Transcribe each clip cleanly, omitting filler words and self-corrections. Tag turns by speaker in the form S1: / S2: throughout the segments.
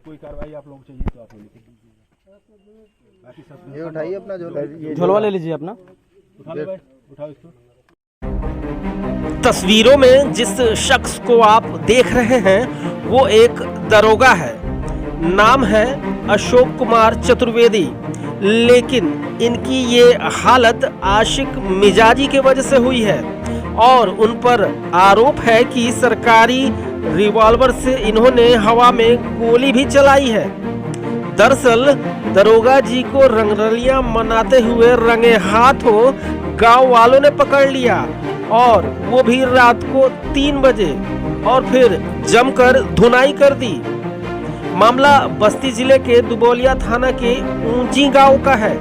S1: कोई कार्रवाई आप लोगों को चाहिए तो आप लोग लिख दीजिएगा। बाकी सब
S2: ये उठाइए अपना
S3: झोलवा ले लीजिए अपना,
S1: उठा ले भाई, उठाओ इसको।
S4: तस्वीरों में जिस शख्स को आप देख रहे हैं वो एक दरोगा है। नाम है अशोक कुमार चतुर्वेदी, लेकिन इनकी ये हालत आशिक मिजाजी की वजह से हुई है और उन पर आरोप है कि सरकारी रिवॉल्वर से इन्होंने हवा में गोली भी चलाई है। दरअसल दरोगा जी को रंगरलियां मनाते हुए रंगे हाथों गांव वालों ने पकड़ लिया और वो भी रात को 3 बजे, और फिर जमकर धुनाई कर दी। मामला बस्ती जिले के दुबौलिया थाना के ऊंची गांव का है।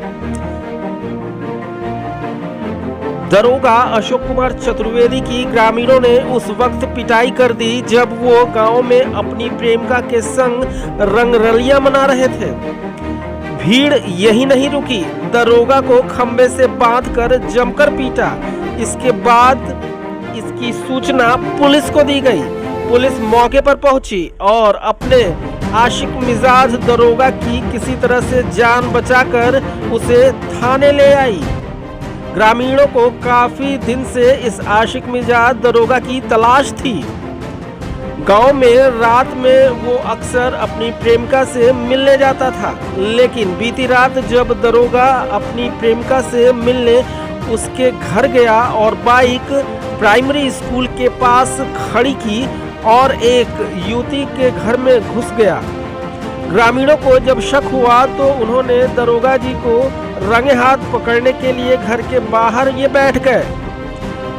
S4: दरोगा अशोक कुमार चतुर्वेदी की ग्रामीणों ने उस वक्त पिटाई कर दी जब वो गांव में अपनी प्रेमिका के संग रंगरलियां मना रहे थे। भीड़ यही नहीं रुकी, दरोगा को खंबे से बांधकर जमकर पीटा। इसके बाद इसकी सूचना पुलिस को दी गई। पुलिस मौके पर पहुंची और अपने आशिक मिजाज दरोगा की किसी तरह से जान बचाकर उसे थाने ले आई। ग्रामीणों को काफी दिन से इस आशिक मिजाज दरोगा की तलाश थी। गांव में रात में वो अक्सर अपनी प्रेमिका से मिलने जाता था, लेकिन बीती रात जब दरोगा अपनी प्रेमिका से मिलने उसके घर गया और बाइक प्राइमरी स्कूल के पास खड़ी की और एक युवती के घर में घुस गया। ग्रामीणों को जब शक हुआ तो उन्होंने दरोगा जी को रंगे हाथ पकड़ने के लिए घर के बाहर ये बैठ गए।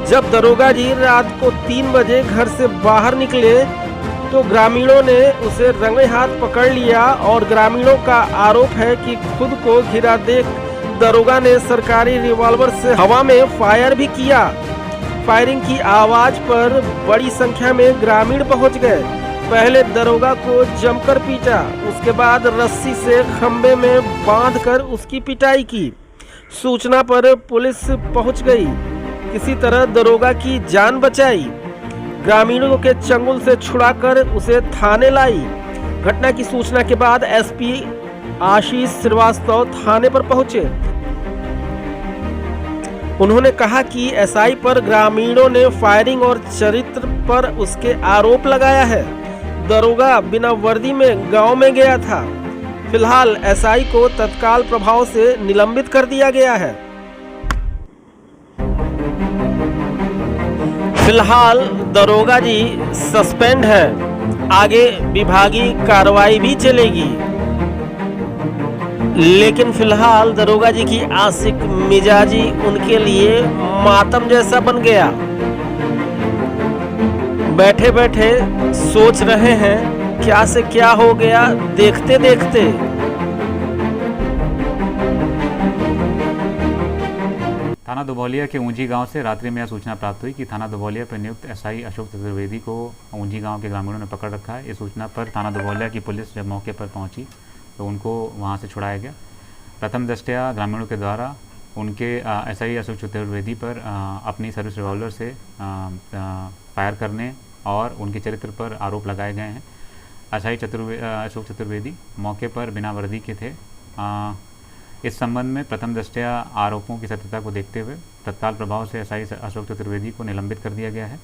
S4: जब दरोगा जी रात को 3 बजे घर से बाहर निकले तो ग्रामीणों ने उसे रंगे हाथ पकड़ लिया और ग्रामीणों का आरोप है कि खुद को घिरा देख दरोगा ने सरकारी रिवॉल्वर से हवा में फायर भी किया। फायरिंग की आवाज पर बड़ी संख्या में ग्रामीण पहुंच गए। पहले दरोगा को जमकर पीटा, उसके बाद रस्सी से खंबे में बांधकर उसकी पिटाई की। सूचना पर पुलिस पहुंच गई, किसी तरह दरोगा की जान बचाई। ग्रामीणों के चंगुल से छुड़ाकर उसे थाने लाई। घटना की सूचना के बाद एसपी आशीष श्रीवास्तव थाने पर पहुंचे। उन्होंने कहा कि एसआई पर ग्रामीणों ने फायरिंग और चरित्र पर उसके आरोप लगाया है। दरोगा बिना वर्दी में गांव में गया था। फिलहाल एसआई को तत्काल प्रभाव से निलंबित कर दिया गया है। फिलहाल दरोगा जी सस्पेंड है, आगे विभागीय कार्रवाई भी चलेगी। लेकिन फिलहाल दरोगा जी की आशिक मिजाजी उनके लिए मातम जैसा बन गया। बैठे बैठे सोच रहे हैं क्या से क्या हो गया देखते देखते।
S5: थाना दुबौलिया के ऊंची गांव से रात्रि में यह सूचना प्राप्त हुई कि थाना दुबौलिया पर नियुक्त एसआई अशोक चतुर्वेदी को ऊंची गांव के ग्रामीणों ने पकड़ रखा है। इस सूचना पर थाना दुबौलिया की पुलिस जब मौके पर पहुंची तो उनको वहां से छुड़ाया गया। प्रथम दृष्टया ग्रामीणों के द्वारा उनके एसआई अशोक चतुर्वेदी पर अपनी सर्विस रिवॉल्वर से फायर करने और उनके चरित्र पर आरोप लगाए गए हैं। एसआई अशोक चतुर्वेदी मौके पर बिना वर्दी के थे। इस संबंध में प्रथम दृष्टया आरोपों की सत्यता को देखते हुए तत्काल प्रभाव से एसआई अशोक चतुर्वेदी को निलंबित कर दिया गया है।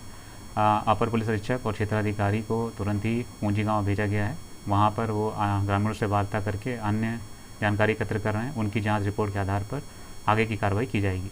S5: अपर पुलिस अधीक्षक और क्षेत्राधिकारी को तुरंत ही ऊंची गांव भेजा गया है। वहां पर वो ग्रामीणों से वार्ता करके अन्य जानकारी एकत्र कर रहे हैं। उनकी जांच रिपोर्ट के आधार पर आगे की कार्रवाई की जाएगी।